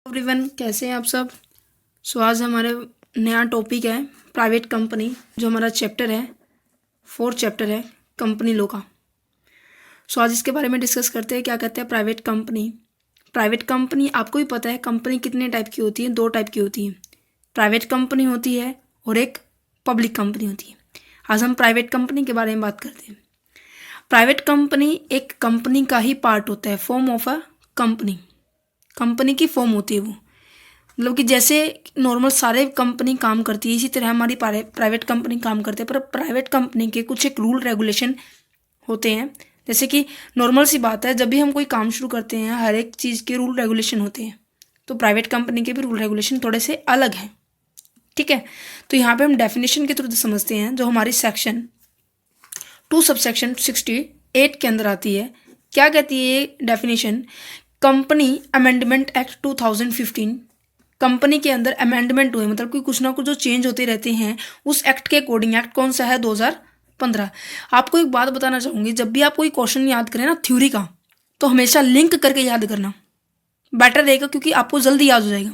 Everyone, कैसे हैं आप सब। आज हमारे नया टॉपिक है प्राइवेट कंपनी, जो हमारा चैप्टर है 4th चैप्टर है कंपनी लॉ का। आज इसके बारे में डिस्कस करते हैं। क्या कहते हैं प्राइवेट कंपनी। प्राइवेट कंपनी आपको भी पता है, कंपनी कितने टाइप की होती है, 2 टाइप की होती है। प्राइवेट कंपनी होती है और एक पब्लिक कंपनी होती है। आज हम प्राइवेट कंपनी के बारे में बात करते हैं। प्राइवेट कंपनी एक कंपनी का ही पार्ट होता है, form of a company. Company की फॉर्म होती है वो, मतलब कि जैसे नॉर्मल सारे कंपनी काम करती है, इसी तरह हमारी प्राइवेट कंपनी काम करते हैं। पर प्राइवेट कंपनी के कुछ एक रूल रेगुलेशन होते हैं। जैसे कि नॉर्मल सी बात है, जब भी हम कोई काम शुरू करते हैं हर एक चीज़ के रूल रेगुलेशन होते हैं। तो प्राइवेट कंपनी के भी रूल रेगुलेशन थोड़े से अलग हैं, ठीक है। तो यहाँ पे हम डेफिनेशन के थ्रू समझते हैं, जो हमारी सेक्शन 2 सबसेक्शन 68 के अंदर आती है। क्या कहती है ये definition. Company amendment act 2015, company के अंदर अमेंडमेंट हुए, मतलब कि कुछ ना कुछ जो चेंज होते रहते हैं उस एक्ट के अकॉर्डिंग। एक्ट कौन सा है, 2015। आपको एक बात बताना चाहूँगी, जब भी आप कोई क्वेश्चन याद करें ना थ्योरी का, तो हमेशा लिंक करके याद करना बेटर रहेगा, क्योंकि आपको जल्दी याद हो जाएगा।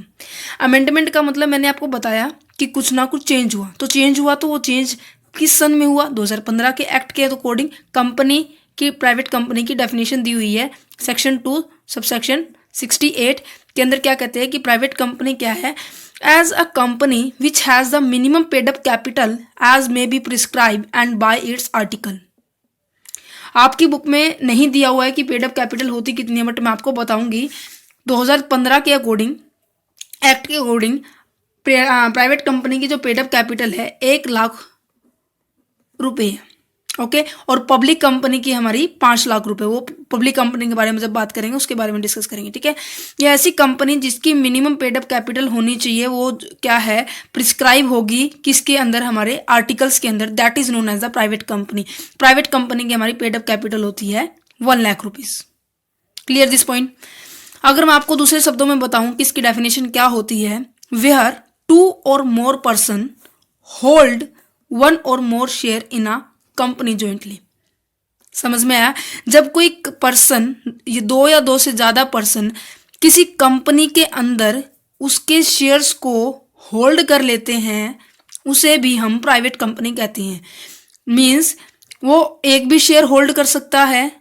अमेंडमेंट का मतलब मैंने आपको बताया कि कुछ ना कुछ चेंज हुआ, तो चेंज हुआ तो वो चेंज किस सन में हुआ, 2015 के एक्ट के अकॉर्डिंग। कंपनी की, प्राइवेट कंपनी की डेफिनेशन दी हुई है सेक्शन 2 सबसेक्शन 68 के अंदर। क्या कहते हैं कि प्राइवेट कंपनी क्या है, as a company which has the minimum paid up capital as may be prescribe and by its article. आपकी बुक में नहीं दिया हुआ है कि पेड अप कैपिटल होती कितनी है, बट मैं आपको बताऊंगी 2015 के अकॉर्डिंग, एक्ट के अकॉर्डिंग प्राइवेट कंपनी की जो पेड अप कैपिटल है 1 लाख रुपए है, ओके। और पब्लिक कंपनी की हमारी 5 लाख रुपए। वो पब्लिक कंपनी के बारे में जब बात करेंगे उसके बारे में डिस्कस करेंगे, ठीक है। ये ऐसी कंपनी जिसकी मिनिमम पेड अप कैपिटल होनी चाहिए, वो क्या है, प्रिस्क्राइब होगी किसके अंदर, हमारे आर्टिकल्स के अंदर। That is known as the private company. Private company की हमारी पेड अप कैपिटल होती है 1 lakh rupees. Clear this point. अगर मैं आपको दूसरे शब्दों में बताऊं कि इसकी डेफिनेशन क्या होती है, where 2 or more person hold 1 or more share in a company jointly. समझ में आया। जब कोई पर्सन, ये 2 या 2 से ज्यादा पर्सन किसी कंपनी के अंदर उसके शेयर्स को होल्ड कर लेते हैं, उसे भी हम प्राइवेट कंपनी कहते हैं। मींस वो एक भी शेयर होल्ड कर सकता है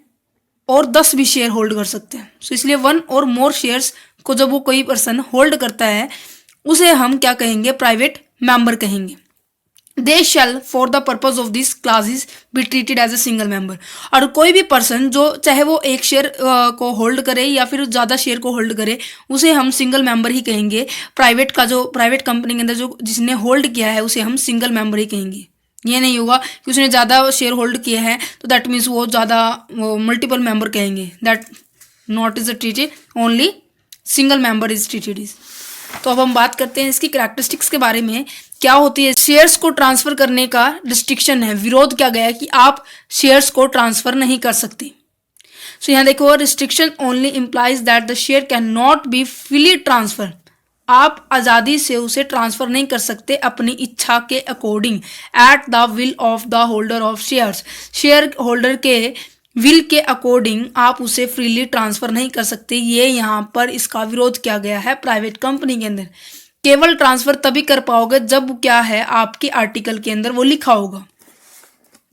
और 10 भी शेयर होल्ड कर सकते हैं। सो इसलिए 1 or more शेयर्स को जब वो कोई पर्सन होल्ड करता है, उसे हम क्या कहेंगे, प्राइवेट मेंबर कहेंगे। They shall for the purpose of this classes be treated as a single member. और कोई भी पर्सन जो चाहे वो एक शेयर को होल्ड करे या फिर ज़्यादा शेयर को होल्ड करे, उसे हम सिंगल मेंबर ही कहेंगे। प्राइवेट का जो प्राइवेट कंपनी के अंदर जो जिसने होल्ड किया है उसे हम सिंगल मेंबर ही कहेंगे। ये नहीं होगा कि उसने ज़्यादा शेयर होल्ड किया है तो दैट मीन्स वो ज़्यादा मल्टीपल मेंबर कहेंगे। That not is a treated, only single member is treated is. तो अब हम बात करते हैं इसकी कैरेक्टरिस्टिक्स के बारे में। क्या होती है, शेयर्स को ट्रांसफर करने का रिस्ट्रिक्शन है, विरोध किया गया है कि आप शेयर्स को ट्रांसफर नहीं कर सकते। सो यहाँ देखो, restriction only implies that the share can not be freely transfer. आप आज़ादी से उसे ट्रांसफर नहीं कर सकते अपनी इच्छा के according, at the will of the holder of shares. Share holder के विल के अकॉर्डिंग आप उसे फ्रीली ट्रांसफर नहीं कर सकते। ये यहाँ पर इसका विरोध किया गया है प्राइवेट कंपनी के अंदर। केवल ट्रांसफर तभी कर पाओगे जब क्या है, आपके आर्टिकल के अंदर वो लिखा होगा।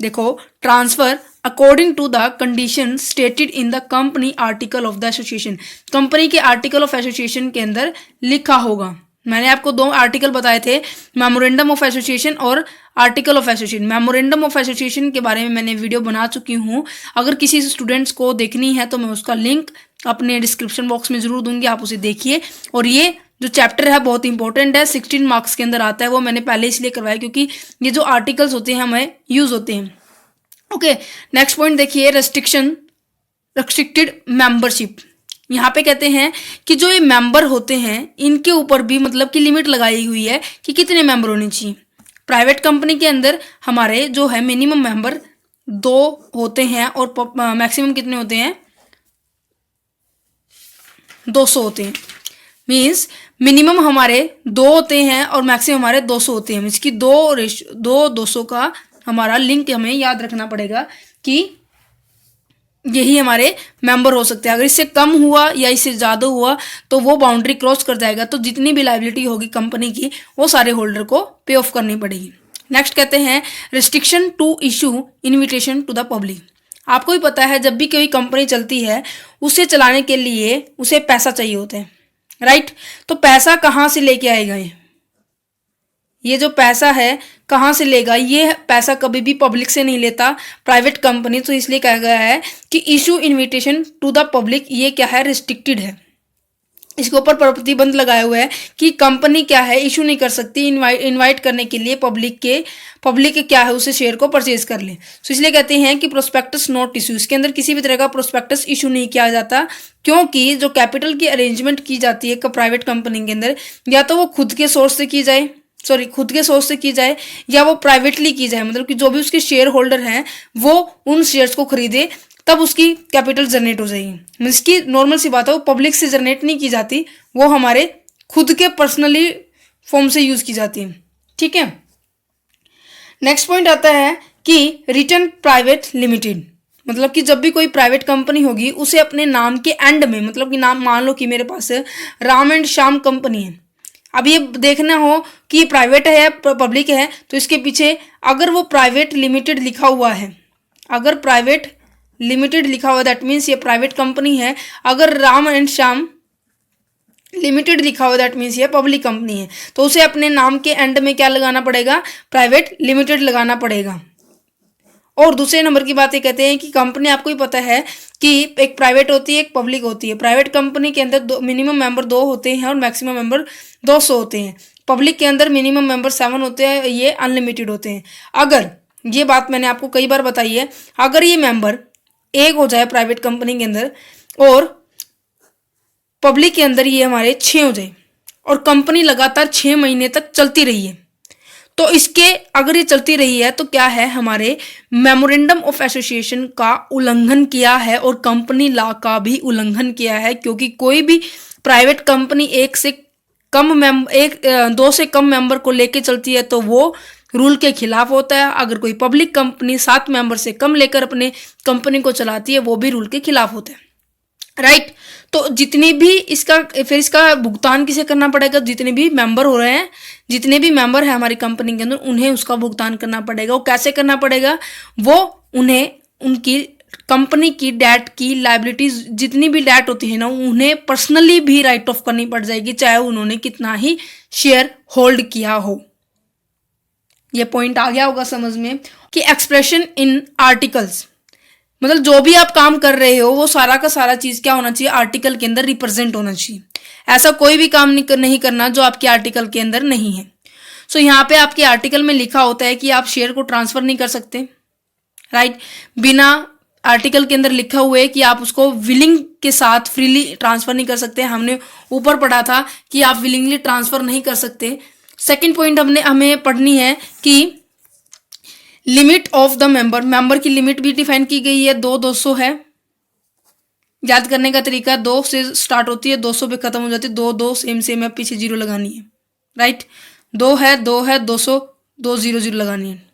देखो, transfer according to the condition stated in the company article of the association. Company के आर्टिकल ऑफ एसोसिएशन के अंदर लिखा होगा। मैंने आपको 2 आर्टिकल बताए थे, मेमोरेंडम ऑफ एसोसिएशन और article of association. Memorandum of association के बारे में मैंने वीडियो बना चुकी हूँ। अगर किसी स्टूडेंट्स को देखनी है तो मैं उसका लिंक अपने डिस्क्रिप्शन बॉक्स में जरूर दूंगी, आप उसे देखिए। और ये जो चैप्टर है बहुत इंपॉर्टेंट है, 16 मार्क्स के अंदर आता है। वो मैंने पहले इसलिए करवाया क्योंकि ये जो आर्टिकल्स होते हैं हमें यूज होते हैं, ओके। नेक्स्ट पॉइंट देखिए, रेस्ट्रिक्टेड मेंबरशिप। यहाँ पे कहते हैं कि जो ये मेंबर होते हैं इनके ऊपर भी मतलब कि लिमिट लगाई हुई है कि कितने मेंबर होने चाहिए। प्राइवेट कंपनी के अंदर हमारे जो है मिनिमम मेंबर 2 होते हैं और मैक्सिमम कितने होते हैं, 200 होते हैं। मीन्स मिनिमम हमारे 2 होते हैं और मैक्सिमम हमारे 200 होते हैं। इसकी 2 200 का हमारा लिंक हमें याद रखना पड़ेगा कि यही हमारे मेंबर हो सकते हैं। अगर इससे कम हुआ या इससे ज़्यादा हुआ तो वो बाउंड्री क्रॉस कर जाएगा, तो जितनी भी लायबिलिटी होगी कंपनी की वो सारे होल्डर को पे ऑफ करनी पड़ेगी। नेक्स्ट कहते हैं restriction to issue invitation to the public. आपको भी पता है जब भी कोई कंपनी चलती है उसे चलाने के लिए उसे पैसा चाहिए होता है, राइट। तो पैसा कहाँ से लेके आएगा ये जो पैसा है कहाँ से लेगा? ये पैसा कभी भी पब्लिक से नहीं लेता प्राइवेट कंपनी, तो इसलिए कहा गया है कि issue invitation to the public ये क्या है, रिस्ट्रिक्टेड है। इसके ऊपर प्रतिबंध लगाया हुआ है कि कंपनी क्या है इशू नहीं कर सकती इनवाइट करने के लिए पब्लिक के क्या है उसे शेयर को परचेज कर ले। तो इसलिए कहते हैं कि प्रोस्पेक्टस नॉट इशू, इसके अंदर किसी भी तरह का प्रोस्पेक्टस इशू नहीं किया जाता, क्योंकि जो कैपिटल की अरेंजमेंट की जाती है प्राइवेट कंपनी के अंदर या तो वो खुद के सोर्स से की जाए या वो प्राइवेटली की जाए, मतलब कि जो भी उसके शेयर होल्डर हैं वो उन शेयर्स को खरीदे तब उसकी कैपिटल जनरेट हो जाएगी। इसकी नॉर्मल सी बात है, वो पब्लिक से जनरेट नहीं की जाती, वो हमारे खुद के पर्सनली फॉर्म से यूज की जाती है, ठीक है। नेक्स्ट पॉइंट आता है कि रिटर्न प्राइवेट लिमिटेड, मतलब कि जब भी कोई प्राइवेट कंपनी होगी उसे अपने नाम के एंड में, मतलब कि नाम मान लो कि मेरे पास राम एंड श्याम कंपनी है, अब ये देखना हो कि प्राइवेट है या पब्लिक है, तो इसके पीछे अगर वो प्राइवेट लिमिटेड लिखा हुआ है, अगर प्राइवेट लिमिटेड लिखा हुआ दैट मीन्स ये प्राइवेट कंपनी है। अगर राम एंड श्याम लिमिटेड लिखा हुआ दैट मीन्स ये पब्लिक कंपनी है, तो उसे अपने नाम के एंड में क्या लगाना पड़ेगा, प्राइवेट लिमिटेड लगाना पड़ेगा। और दूसरे नंबर की बात ये कहते हैं कि कंपनी, आपको ही पता है कि एक प्राइवेट होती है एक पब्लिक होती है। प्राइवेट कंपनी के अंदर मिनिमम मेंबर 2 होते हैं और मैक्सिमम मेंबर 200 होते हैं। पब्लिक के अंदर मिनिमम मेंबर 7 होते हैं, ये अनलिमिटेड होते हैं। अगर ये बात मैंने आपको कई बार बताई है, अगर ये मेंबर 1 हो जाए प्राइवेट कंपनी के अंदर और पब्लिक के अंदर ये हमारे 6 हो जाए और कंपनी लगातार 6 महीने तक चलती रही है, तो इसके अगर ये चलती रही है तो क्या है, हमारे मेमोरेंडम ऑफ एसोसिएशन का उल्लंघन किया है और कंपनी लॉ का भी उल्लंघन किया है, क्योंकि कोई भी प्राइवेट कंपनी 2 से कम मेंबर को लेके चलती है तो वो रूल के खिलाफ होता है। अगर कोई पब्लिक कंपनी 7 मेंबर से कम लेकर अपने कंपनी को चलाती है वो भी रूल के खिलाफ होता है, राइट। तो जितनी भी इसका भुगतान किसे करना पड़ेगा, जितने भी मेंबर हो रहे हैं, जितने भी मेंबर है हमारी कंपनी के अंदर, उन्हें उसका भुगतान करना पड़ेगा। वो कैसे करना पड़ेगा, वो उन्हें उनकी कंपनी की डेट की लायबिलिटीज जितनी भी डेट होती है ना, उन्हें पर्सनली भी राइट ऑफ करनी पड़ जाएगी, चाहे उन्होंने कितना ही शेयर होल्ड किया हो। ये पॉइंट आ गया होगा समझ में कि एक्सप्रेशन इन आर्टिकल्स, मतलब जो भी आप काम कर रहे हो वो सारा का सारा चीज क्या होना चाहिए, आर्टिकल के अंदर रिप्रेजेंट होना चाहिए। ऐसा कोई भी काम नहीं करना जो आपके आर्टिकल के अंदर नहीं है। सो यहाँ पे आपके आर्टिकल में लिखा होता है कि आप शेयर को ट्रांसफर नहीं कर सकते, राइट। बिना आर्टिकल के अंदर लिखा हुआ है कि आप उसको विलिंग के साथ फ्रीली ट्रांसफर नहीं कर सकते। हमने ऊपर पढ़ा था कि आप विलिंगली ट्रांसफर नहीं कर सकते। सेकेंड पॉइंट हमें पढ़नी है कि लिमिट ऑफ द मेंबर की लिमिट भी डिफाइन की गई है। 200 है, याद करने का तरीका 2 से स्टार्ट होती है 200 पे खत्म हो जाती है। 2 सेम है, पीछे 0 लगानी है, राइट। 2 है 200 2 0 लगानी है।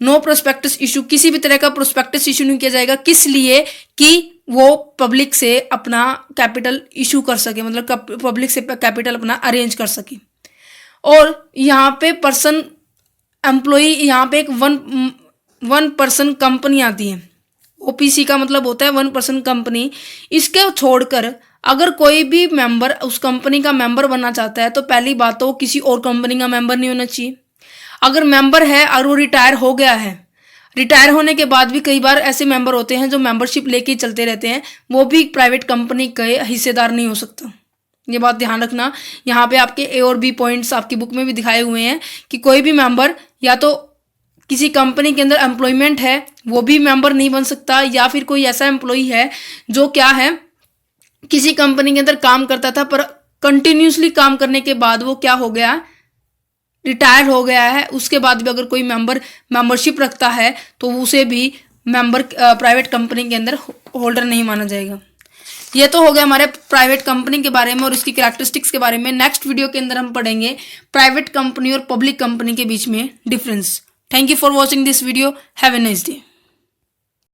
नो प्रोस्पेक्टस इशू, किसी भी तरह का प्रोस्पेक्टस इशू नहीं किया जाएगा। किस लिए कि वो पब्लिक से अपना कैपिटल इशू कर सके, मतलब पब्लिक से कैपिटल अपना अरेंज कर सके। और यहाँ पे पर्सन एम्प्लॉय, यहाँ पे एक वन पर्सन कंपनी आती है। ओपीसी का मतलब होता है 1 पर्सन कंपनी। इसके छोड़कर अगर कोई भी मेंबर उस कंपनी का मेंबर बनना चाहता है तो पहली बात तो वो किसी और कंपनी का मेंबर नहीं होना चाहिए। अगर मेंबर है और वो रिटायर हो गया है, रिटायर होने के बाद भी कई बार ऐसे मेंबर होते हैं जो मेंबरशिप लेके चलते रहते हैं, वो भी प्राइवेट कंपनी के हिस्सेदार नहीं हो सकता। ये बात ध्यान रखना। यहाँ पे आपके ए और बी पॉइंट्स आपकी बुक में भी दिखाए हुए हैं कि कोई भी मेंबर या तो किसी कंपनी के अंदर एम्प्लॉयमेंट है वो भी मेंबर नहीं बन सकता, या फिर कोई ऐसा एम्प्लॉय है जो क्या है किसी कंपनी के अंदर काम करता था पर कंटिन्यूसली काम करने के बाद वो क्या हो गया, रिटायर हो गया है, उसके बाद भी अगर कोई मेंबरशिप रखता है तो उसे भी मेंबर प्राइवेट कंपनी के अंदर होल्डर नहीं माना जाएगा। ये तो हो गया हमारे प्राइवेट कंपनी के बारे में और इसकी कैरेक्टरिस्टिक्स के बारे में। नेक्स्ट वीडियो के अंदर हम पढ़ेंगे प्राइवेट कंपनी और पब्लिक कंपनी के बीच में difference. Thank you for watching this video. Have a nice day.